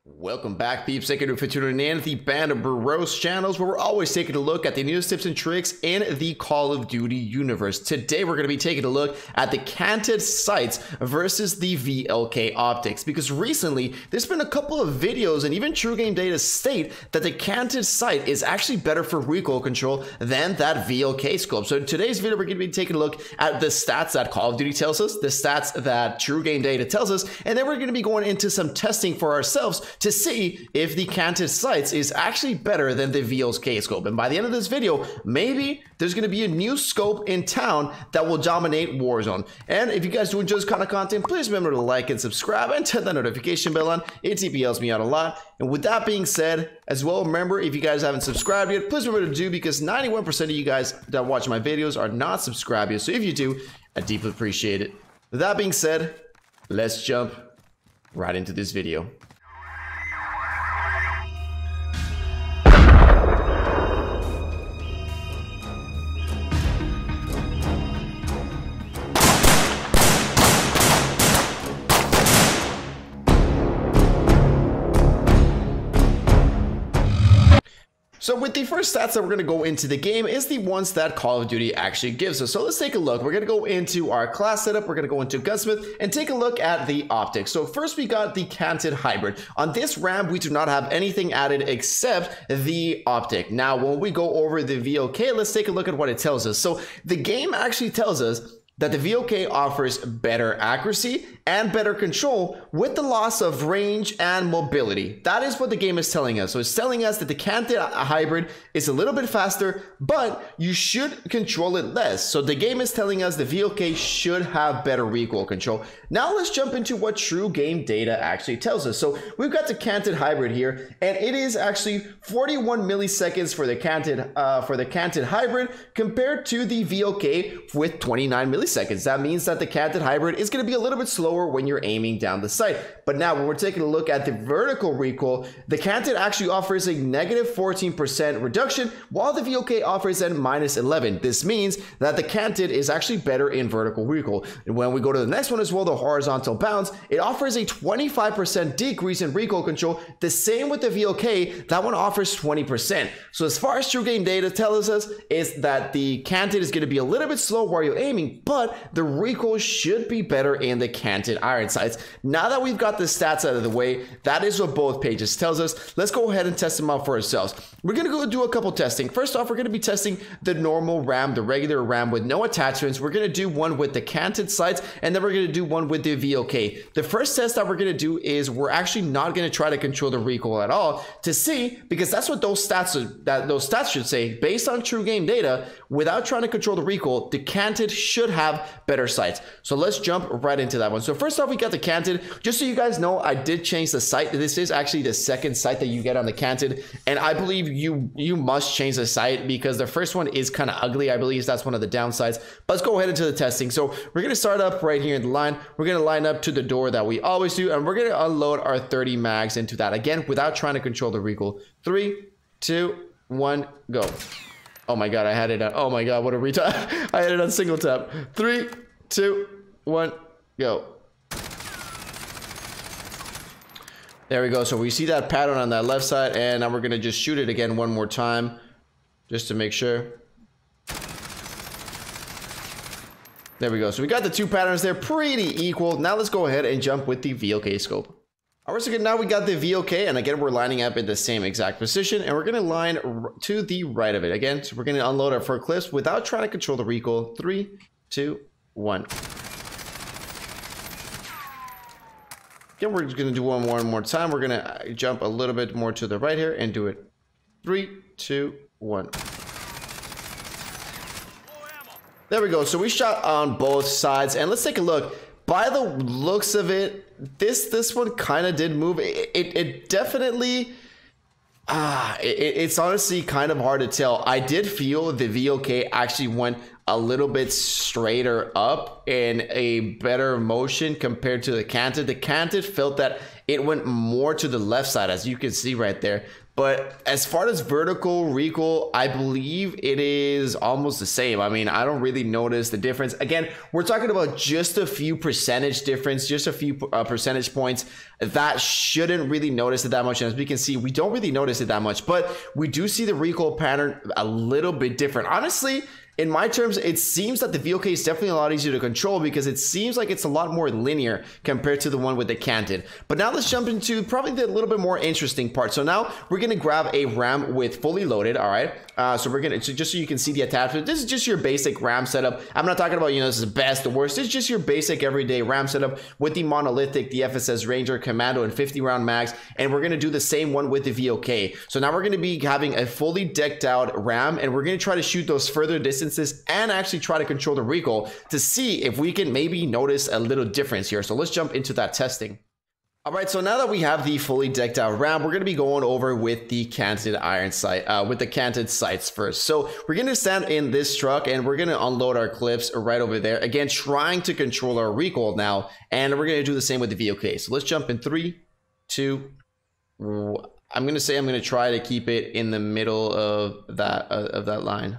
Welcome back, peeps. Thank you for tuning in to the Band of Bros channels, where we're always taking a look at the newest tips and tricks in the Call of Duty universe. Today, we're going to be taking a look at the Canted sights versus the VLK optics, because recently there's been a couple of videos and even Truegame data state that the Canted sight is actually better for recoil control than that VLK scope. So in today's video, we're going to be taking a look at the stats that Call of Duty tells us, the stats that Truegame data tells us, and then we're going to be going into some testing for ourselves to see if the Canted sights is actually better than the VLK scope. And by the end of this video, maybe there's going to be a new scope in town that will dominate Warzone. And if you guys do enjoy this kind of content, please remember to like and subscribe and turn that notification bell on. It helps me out a lot. And with that being said, as well, remember, if you guys haven't subscribed yet, please remember to do, because 91% of you guys that watch my videos are not subscribed yet. So if you do, I deeply appreciate it. With that being said, let's jump right into this video. So with the first stats that we're going to go into the game is the ones that Call of Duty actually gives us. So let's take a look. We're going to go into our class setup. We're going to go into Gunsmith and take a look at the optics. So first we got the Canted Hybrid. On this RAM, we do not have anything added except the optic. Now, when we go over the VLK, let's take a look at what it tells us. So the game actually tells us that the VLK offers better accuracy and better control with the loss of range and mobility. That is what the game is telling us. So it's telling us that the Canted Hybrid is a little bit faster, but you should control it less. So the game is telling us the VLK should have better recoil control. Now let's jump into what Truegame data actually tells us. So we've got the Canted Hybrid here, and it is actually 41 milliseconds for the Canted Hybrid compared to the VLK with 29 milliseconds. That means that the Canted Hybrid is going to be a little bit slower when you're aiming down the sight. But now when we're taking a look at the vertical recoil, the Canted actually offers a negative 14% reduction, while the VLK offers a minus 11. This means that the Canted is actually better in vertical recoil. And when we go to the next one as well, the horizontal bounce, it offers a 25% decrease in recoil control. The same with the VLK, that one offers 20%. So as far as Truegame data tells us is that the Canted is going to be a little bit slow while you're aiming, but the recoil should be better in the Canted iron sights. Now that we've got the stats out of the way, that is what both pages tells us. Let's go ahead and test them out for ourselves. We're going to go do a couple testing. First off, we're going to be testing the normal RAM, the regular RAM with no attachments. We're going to do one with the Canted sights, and then we're going to do one with the VLK. The first test that we're going to do is we're actually not going to try to control the recoil at all to see, because that's what those stats should say. Based on Truegame data, without trying to control the recoil, the Canted should have better sights. So let's jump right into that one. So first off, we got the Canted. Just so you guys know, I did change the sight. This is actually the second sight that you get on the Canted, and I believe you must change the sight because the first one is kind of ugly. I believe that's one of the downsides. But let's go ahead into the testing. So we're going to start up right here in the line. We're going to line up to the door that we always do, and we're going to unload our 30 mags into that, again without trying to control the recoil. 3, 2, 1, go. Oh my god, I had it on. Oh my god, what a retard. I had it on single tap. 3, 2, 1, go. There we go. So we see that pattern on that left side, and now we're going to just shoot it again one more time just to make sure. There we go. So we got the two patterns there pretty equal. Now let's go ahead and jump with the VLK scope. All right, so now we got the VLK, and again, we're lining up in the same exact position, and we're going to line to the right of it. Again, so we're going to unload our four clips without trying to control the recoil. 3, 2, 1. Again, we're just going to do one more time. We're going to jump a little bit more to the right here and do it. 3, 2, 1. There we go. So we shot on both sides, and let's take a look. By the looks of it, this one kind of did move. It definitely, it's honestly kind of hard to tell. I did feel the VLK actually went a little bit straighter up in a better motion compared to the Canted. The Canted felt that it went more to the left side, as you can see right there. But as far as vertical recoil, I believe it is almost the same. I mean, I don't really notice the difference. Again, we're talking about just a few percentage difference, just a few percentage points. That shouldn't really notice it that much. And as we can see, we don't really notice it that much, but we do see the recoil pattern a little bit different. Honestly, in my terms, it seems that the VLK is definitely a lot easier to control because it seems like it's a lot more linear compared to the one with the Canted. But now let's jump into probably the little bit more interesting part. So now we're going to grab a RAM with fully loaded. All right. So we're going to, just so you can see the attachment, this is just your basic RAM setup. I'm not talking about, you know, this is the best, the worst. It's just your basic everyday RAM setup with the monolithic, the FSS Ranger, Commando, and 50 round mags. And we're going to do the same one with the VLK. So now we're going to be having a fully decked out RAM, and we're going to try to shoot those further distances and actually try to control the recoil to see if we can maybe notice a little difference here. So let's jump into that testing. All right, so now that we have the fully decked out RAM, we're going to be going over with the canted iron sight, with the canted sights first. So we're going to stand in this truck and we're going to unload our clips right over there. Again, trying to control our recoil now, and we're going to do the same with the VLK. So let's jump in 3, 2. I'm going to try to keep it in the middle of that line.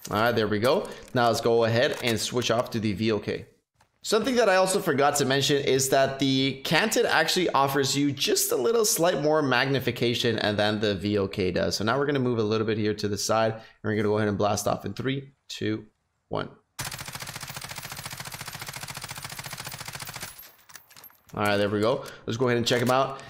All right, there we go. Now let's go ahead and switch off to the VLK. Something that I also forgot to mention is that the Canted actually offers you just a little slight more magnification than the VLK does. So now we're going to move a little bit here to the side, and we're going to go ahead and blast off in 3, 2, 1. All right, there we go. Let's go ahead and check them out.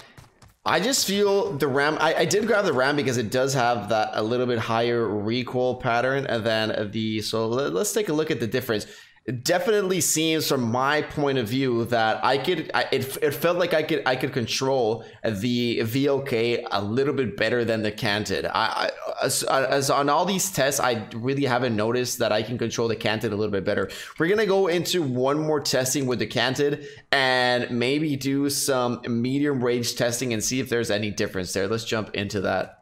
I just feel the RAM, I did grab the RAM because it does have that a little bit higher recoil pattern than the, so let's take a look at the difference. It definitely seems from my point of view that it felt like I could control the VLK a little bit better than the Canted. As on all these tests, I really haven't noticed that I can control the Canted a little bit better. We're gonna go into one more testing with the Canted and maybe do some medium range testing and see if there's any difference there. Let's jump into that.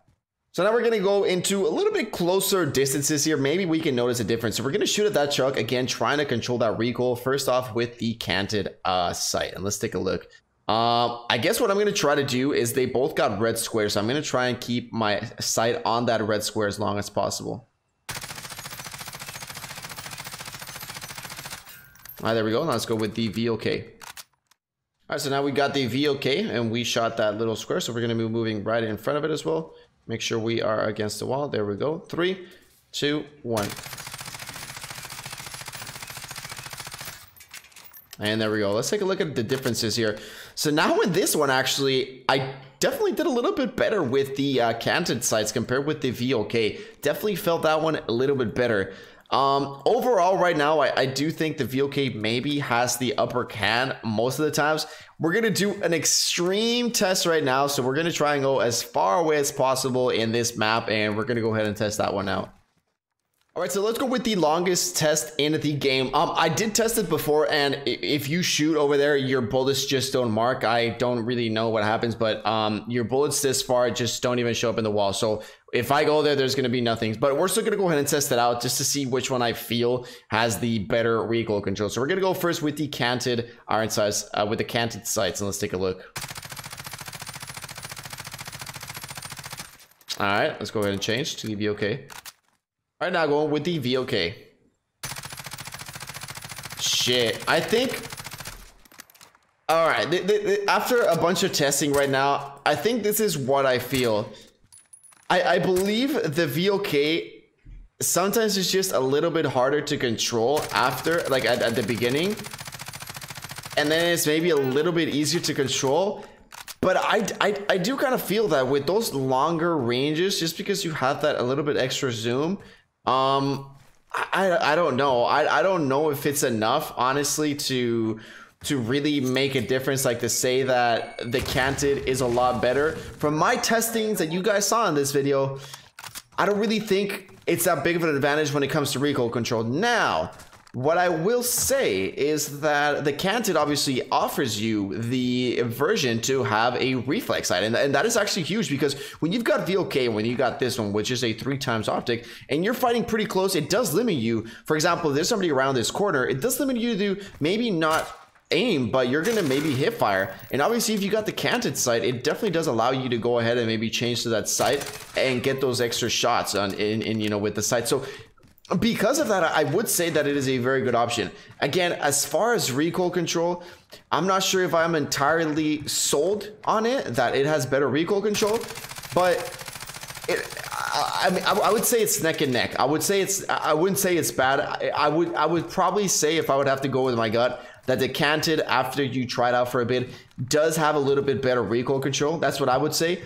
So now we're going to go into a little bit closer distances here. Maybe we can notice a difference. So we're going to shoot at that truck again, trying to control that recoil. First off with the Canted sight, and let's take a look. I guess what I'm going to try to do is they both got red squares. So I'm going to try and keep my sight on that red square as long as possible. All right, there we go. Now let's go with the VLK. All right, so now we got the VLK and we shot that little square. So we're going to be moving right in front of it as well. Make sure we are against the wall. There we go. 3, 2, 1. And there we go. Let's take a look at the differences here. So now with this one, actually, I definitely did a little bit better with the Canted sights compared with the VLK. Definitely felt that one a little bit better. Overall right now, I do think the VLK maybe has the upper hand most of the times. We're going to do an extreme test right now. So we're going to try and go as far away as possible in this map, and we're going to go ahead and test that one out. All right, so let's go with the longest test in the game. I did test it before, and if you shoot over there, your bullets just don't mark. I don't really know what happens, but your bullets this far just don't even show up in the wall. So if I go there, there's going to be nothing. But we're still going to go ahead and test it out just to see which one I feel has the better recoil control. So we're going to go first with the Canted iron sights, with the Canted sights, and let's take a look. All right, let's go ahead and change to the VLK. All right, now going with the VLK. Shit, I think... All right, after a bunch of testing right now, I think this is what I feel. I believe the VLK sometimes is just a little bit harder to control after, like at the beginning. And then it's maybe a little bit easier to control. But I do kind of feel that with those longer ranges, just because you have that a little bit extra zoom, I don't know. I don't know if it's enough, honestly, to really make a difference, like to say that the Canted is a lot better. From my testings that you guys saw in this video, I don't really think it's that big of an advantage when it comes to recoil control. Now, what I will say is that the Canted obviously offers you the version to have a reflex sight, and that is actually huge, because when you've got VLK, when you got this one, which is a 3x optic, and you're fighting pretty close, it does limit you. For example, if there's somebody around this corner, it does limit you to maybe not aim, but you're gonna maybe hip fire. And obviously if you got the canted sight, it definitely does allow you to go ahead and maybe change to that sight and get those extra shots on in you know, with the sight. So because of that, I would say that it is a very good option. Again, as far as recoil control, I'm not sure if I'm entirely sold on it, that it has better recoil control, but I mean, I would say it's neck and neck. I would say I wouldn't say it's bad. I would probably say, if I would have to go with my gut, that the canted, after you try it out for a bit, does have a little bit better recoil control. That's what I would say,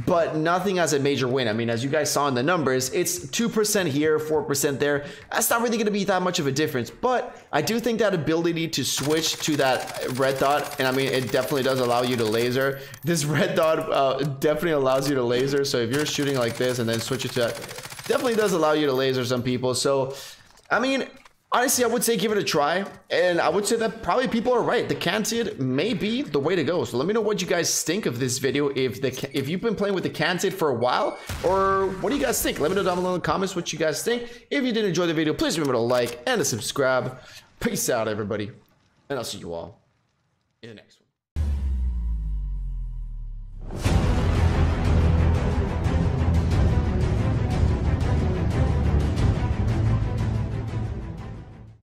but nothing as a major win. I mean, as you guys saw in the numbers, it's 2% here, 4% there. That's not really going to be that much of a difference, but I do think that ability to switch to that red dot, and I mean, it definitely does allow you to laser. This red dot definitely allows you to laser. So if you're shooting like this and then switch it to that, definitely does allow you to laser some people. So I mean, honestly, I would say give it a try, and I would say that probably people are right. The canted may be the way to go. So let me know what you guys think of this video, if you've been playing with the canted for a while, or what do you guys think? Let me know down below in the comments what you guys think. If you did enjoy the video, please remember to like and to subscribe. Peace out, everybody, and I'll see you all in the next one.